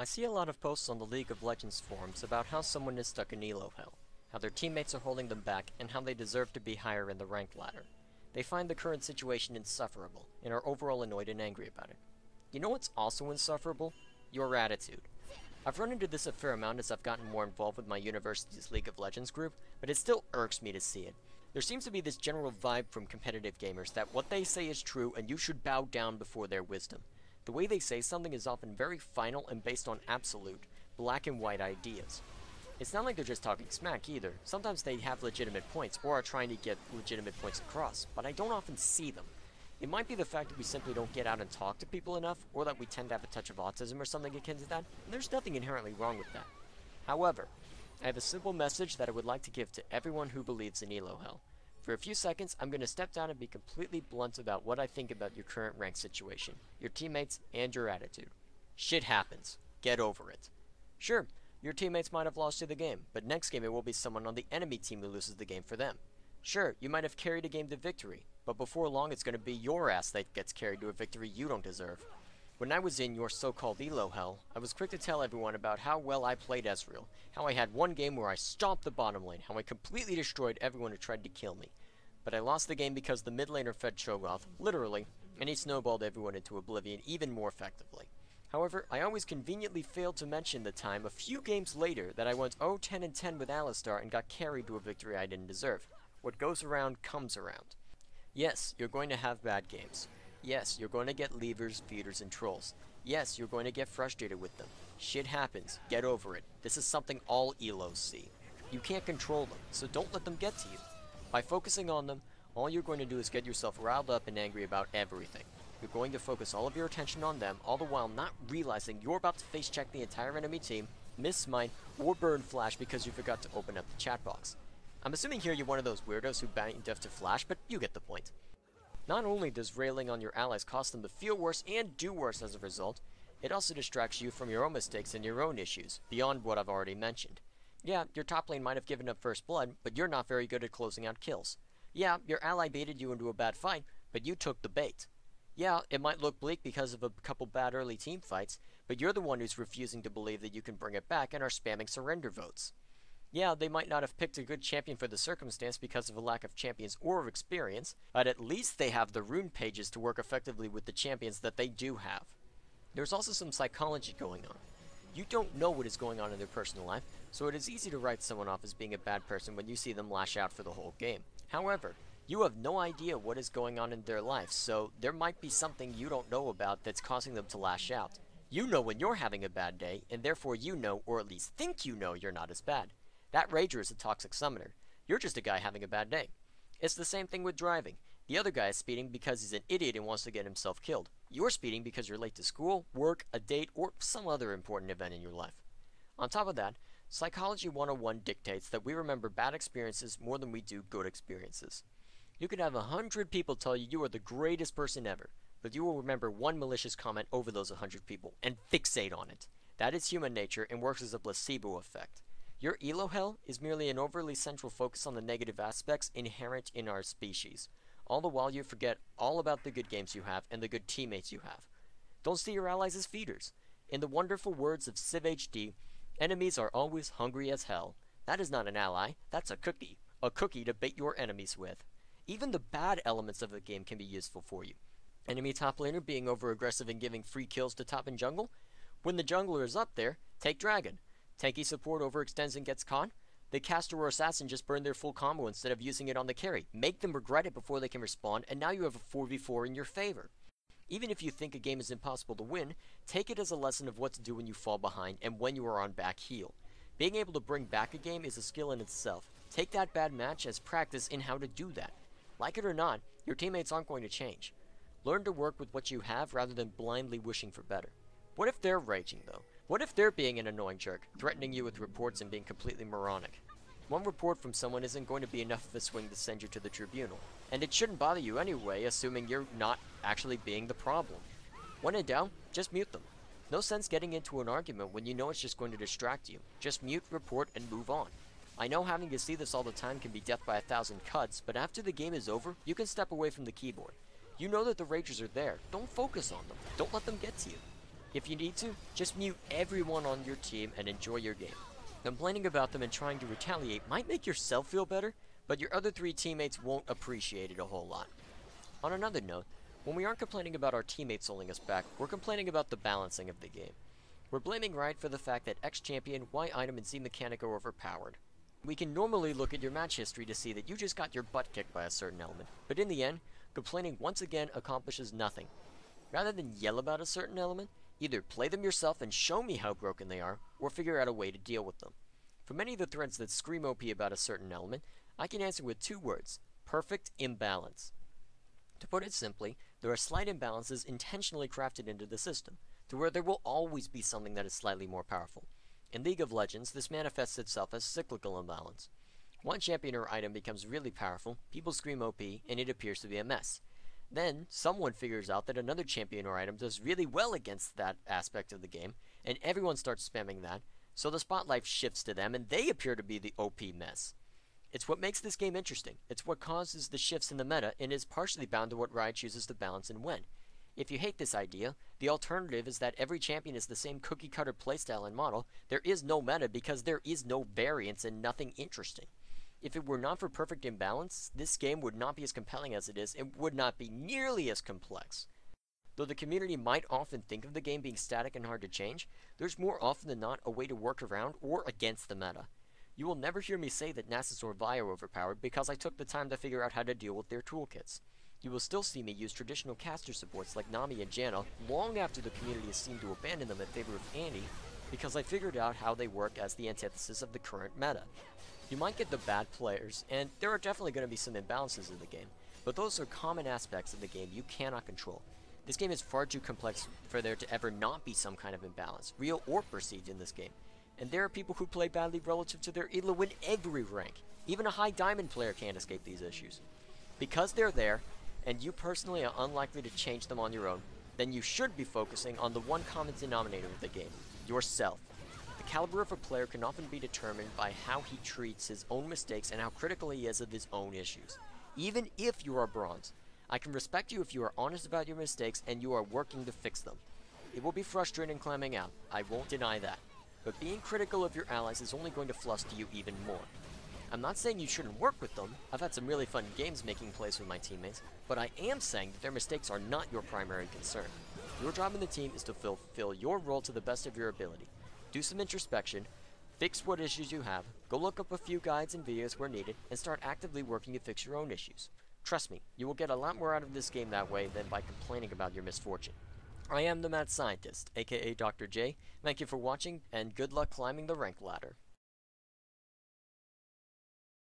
I see a lot of posts on the League of Legends forums about how someone is stuck in elo hell, how their teammates are holding them back, and how they deserve to be higher in the rank ladder. They find the current situation insufferable, and are overall annoyed and angry about it. You know what's also insufferable? Your attitude. I've run into this a fair amount as I've gotten more involved with my university's League of Legends group, but it still irks me to see it. There seems to be this general vibe from competitive gamers that what they say is true and you should bow down before their wisdom. The way they say something is often very final and based on absolute, black and white ideas. It's not like they're just talking smack either. Sometimes they have legitimate points or are trying to get legitimate points across, but I don't often see them. It might be the fact that we simply don't get out and talk to people enough, or that we tend to have a touch of autism or something akin to that, and there's nothing inherently wrong with that. However, I have a simple message that I would like to give to everyone who believes in elo hell. For a few seconds, I'm going to step down and be completely blunt about what I think about your current rank situation, your teammates, and your attitude. Shit happens. Get over it. Sure, your teammates might have lost you the game, but next game it will be someone on the enemy team who loses the game for them. Sure, you might have carried a game to victory, but before long it's going to be your ass that gets carried to a victory you don't deserve. When I was in your so-called elo hell, I was quick to tell everyone about how well I played Ezreal, how I had one game where I stomped the bottom lane, how I completely destroyed everyone who tried to kill me. But I lost the game because the mid laner fed Cho'Gath, literally, and he snowballed everyone into oblivion even more effectively. However, I always conveniently failed to mention the time a few games later that I went 0-10-10 with Alistar and got carried to a victory I didn't deserve. What goes around comes around. Yes, you're going to have bad games. Yes, you're going to get leavers, feeders, and trolls. Yes, you're going to get frustrated with them. Shit happens. Get over it. This is something all elos see. You can't control them, so don't let them get to you. By focusing on them, all you're going to do is get yourself riled up and angry about everything. You're going to focus all of your attention on them, all the while not realizing you're about to face check the entire enemy team, miss smite, or burn flash because you forgot to open up the chat box. I'm assuming here you're one of those weirdos who ban deaf to flash, but you get the point. Not only does railing on your allies cause them to feel worse and do worse as a result, it also distracts you from your own mistakes and your own issues, beyond what I've already mentioned. Yeah, your top lane might have given up first blood, but you're not very good at closing out kills. Yeah, your ally baited you into a bad fight, but you took the bait. Yeah, it might look bleak because of a couple bad early team fights, but you're the one who's refusing to believe that you can bring it back and are spamming surrender votes. Yeah, they might not have picked a good champion for the circumstance because of a lack of champions or of experience, but at least they have the rune pages to work effectively with the champions that they do have. There's also some psychology going on. You don't know what is going on in their personal life, so it is easy to write someone off as being a bad person when you see them lash out for the whole game. However, you have no idea what is going on in their life, so there might be something you don't know about that's causing them to lash out. You know when you're having a bad day, and therefore you know, or at least think you know, you're not as bad. That rager is a toxic summoner. You're just a guy having a bad day. It's the same thing with driving. The other guy is speeding because he's an idiot and wants to get himself killed. You're speeding because you're late to school, work, a date, or some other important event in your life. On top of that, Psychology 101 dictates that we remember bad experiences more than we do good experiences. You could have 100 people tell you you are the greatest person ever, but you will remember one malicious comment over those 100 people and fixate on it. That is human nature and works as a placebo effect. Your elo hell is merely an overly central focus on the negative aspects inherent in our species, all the while you forget all about the good games you have and the good teammates you have. Don't see your allies as feeders. In the wonderful words of CivHD, enemies are always hungry as hell. That is not an ally, that's a cookie to bait your enemies with. Even the bad elements of the game can be useful for you. Enemy top laner being over-aggressive and giving free kills to top and jungle? When the jungler is up there, take dragon. Tanky support overextends and gets caught? The caster or assassin just burned their full combo instead of using it on the carry. Make them regret it before they can respond, and now you have a 4v4 in your favor. Even if you think a game is impossible to win, take it as a lesson of what to do when you fall behind and when you are on back heel. Being able to bring back a game is a skill in itself. Take that bad match as practice in how to do that. Like it or not, your teammates aren't going to change. Learn to work with what you have rather than blindly wishing for better. What if they're raging though? What if they're being an annoying jerk, threatening you with reports and being completely moronic? One report from someone isn't going to be enough of a swing to send you to the tribunal, and it shouldn't bother you anyway, assuming you're not actually being the problem. When in doubt, just mute them. No sense getting into an argument when you know it's just going to distract you. Just mute, report, and move on. I know having to see this all the time can be death by 1,000 cuts, but after the game is over, you can step away from the keyboard. You know that the ragers are there. Don't focus on them. Don't let them get to you. If you need to, just mute everyone on your team and enjoy your game. Complaining about them and trying to retaliate might make yourself feel better, but your other 3 teammates won't appreciate it a whole lot. On another note, when we aren't complaining about our teammates holding us back, we're complaining about the balancing of the game. We're blaming Riot for the fact that X champion, Y item, and Z mechanic are overpowered. We can normally look at your match history to see that you just got your butt kicked by a certain element, but in the end, complaining once again accomplishes nothing. Rather than yell about a certain element, either play them yourself and show me how broken they are, or figure out a way to deal with them. For many of the threads that scream OP about a certain element, I can answer with 2 words: perfect imbalance. To put it simply, there are slight imbalances intentionally crafted into the system, to where there will always be something that is slightly more powerful. In League of Legends, this manifests itself as cyclical imbalance. One champion or item becomes really powerful, people scream OP, and it appears to be a mess. Then, someone figures out that another champion or item does really well against that aspect of the game, and everyone starts spamming that, so the spotlight shifts to them and they appear to be the OP mess. It's what makes this game interesting. It's what causes the shifts in the meta, and is partially bound to what Riot chooses to balance and when. If you hate this idea, the alternative is that every champion is the same cookie-cutter playstyle and model. There is no meta because there is no variance and nothing interesting. If it were not for perfect imbalance, this game would not be as compelling as it is, and would not be nearly as complex. Though the community might often think of the game being static and hard to change, there's more often than not a way to work around or against the meta. You will never hear me say that Nasus or Vi are overpowered because I took the time to figure out how to deal with their toolkits. You will still see me use traditional caster supports like Nami and Janna long after the community has seemed to abandon them in favor of Annie, because I figured out how they work as the antithesis of the current meta. You might get the bad players, and there are definitely going to be some imbalances in the game, but those are common aspects of the game you cannot control. This game is far too complex for there to ever not be some kind of imbalance, real or perceived, in this game. And there are people who play badly relative to their elo in every rank. Even a high diamond player can't escape these issues. Because they're there, and you personally are unlikely to change them on your own, then you should be focusing on the one common denominator of the game: yourself. The caliber of a player can often be determined by how he treats his own mistakes and how critical he is of his own issues. Even if you are bronze, I can respect you if you are honest about your mistakes and you are working to fix them. It will be frustrating climbing out, I won't deny that. But being critical of your allies is only going to fluster you even more. I'm not saying you shouldn't work with them. I've had some really fun games making plays with my teammates, but I am saying that their mistakes are not your primary concern. Your job in the team is to fulfill your role to the best of your ability. Do some introspection, fix what issues you have, go look up a few guides and videos where needed, and start actively working to fix your own issues. Trust me, you will get a lot more out of this game that way than by complaining about your misfortune. I am the Mad Scientist, aka Dr. J. Thank you for watching, and good luck climbing the rank ladder.